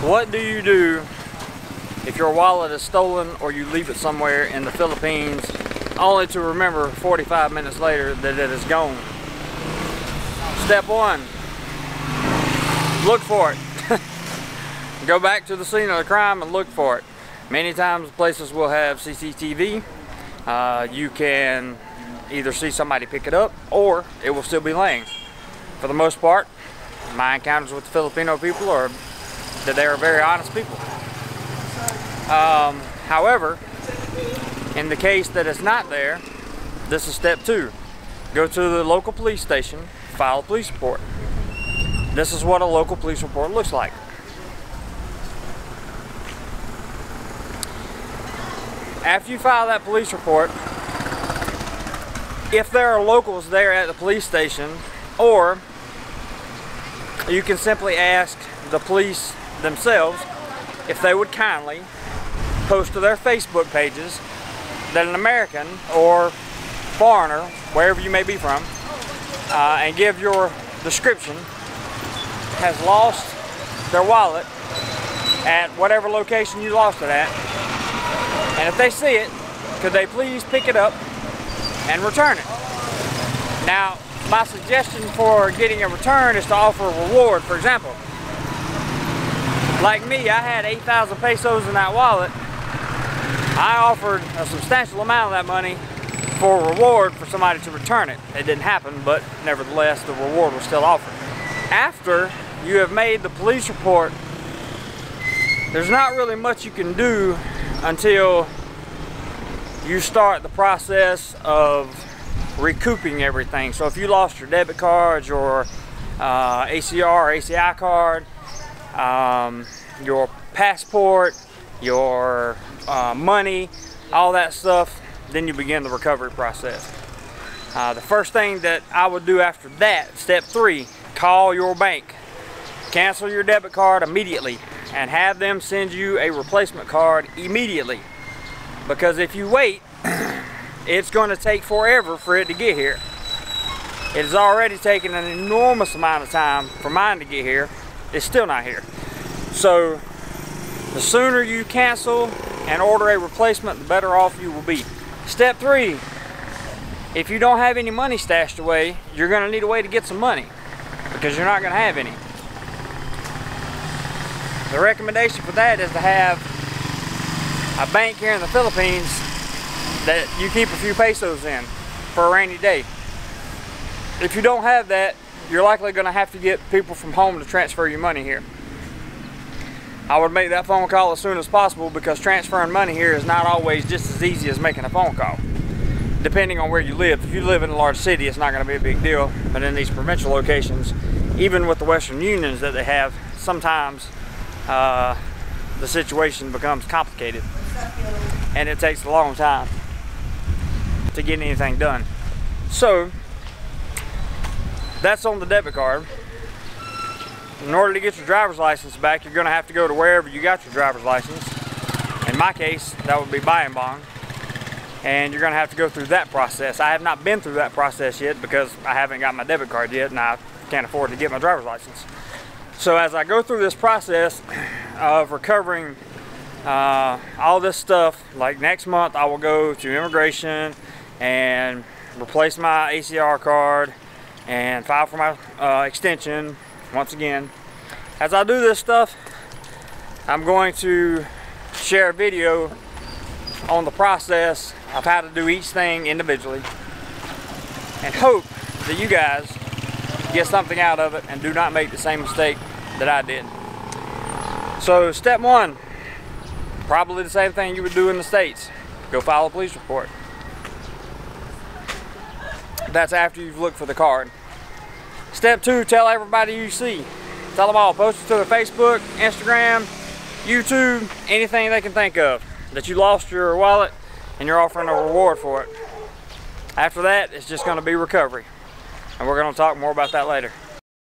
What do you do if your wallet is stolen or you leave it somewhere in the Philippines only to remember 45 minutes later that it is gone? Step one, look for it. Go back to the scene of the crime and look for it. Many times places will have CCTV. You can either see somebody pick it up or it will still be laying. For the most part, my encounters with the Filipino people are that they are very honest people. However, in the case that it's not there, this is step two. Go to the local police station, file a police report. This is what a local police report looks like. After you file that police report, if there are locals there at the police station, or you can simply ask the police themselves if they would kindly post to their Facebook pages that an American or foreigner, wherever you may be from, and give your description, has lost their wallet at whatever location you lost it at. And if they see it, could they please pick it up and return it? Now, my suggestion for getting a return is to offer a reward. For example, like me, I had 8,000 pesos in that wallet. I offered a substantial amount of that money for a reward for somebody to return it. It didn't happen, but nevertheless, the reward was still offered. After you have made the police report, there's not really much you can do until you start the process of recouping everything. So if you lost your debit cards, your ACR or ACI card, your passport, your money, all that stuff, then you begin the recovery process. The first thing that I would do after that, step three, call your bank. Cancel your debit card immediately and have them send you a replacement card immediately. Because if you wait, it's going to take forever for it to get here. It has already taken an enormous amount of time for mine to get here. It's still not here. So the sooner you cancel and order a replacement, the better off you will be. Step three, if you don't have any money stashed away, you're going to need a way to get some money because you're not going to have any. The recommendation for that is to have a bank here in the Philippines that you keep a few pesos in for a rainy day. If you don't have that, you're likely going to have to get people from home to transfer your money here. I would make that phone call as soon as possible because transferring money here is not always just as easy as making a phone call. Depending on where you live. If you live in a large city, it's not going to be a big deal. But in these provincial locations, even with the Western unions that they have, sometimes the situation becomes complicated and it takes a long time to get anything done. So that's on the debit card. In order to get your driver's license back, you're going to have to go to wherever you got your driver's license. In my case, that would be Bayambang, and you're going to have to go through that process. I have not been through that process yet because I haven't got my debit card yet and I can't afford to get my driver's license. So as I go through this process of recovering all this stuff, like next month I will go to immigration and replace my ACR card and file for my extension once again. As I do this stuff, I'm going to share a video on the process of how to do each thing individually and hope that you guys get something out of it and do not make the same mistake that I did. So step one, probably the same thing you would do in the States. Go file a police report. That's after you've looked for the card. Step two, tell everybody you see. Tell them all, post it to their Facebook, Instagram, YouTube, anything they can think of, that you lost your wallet and you're offering a reward for it. After that, it's just going to be recovery. And we're going to talk more about that later.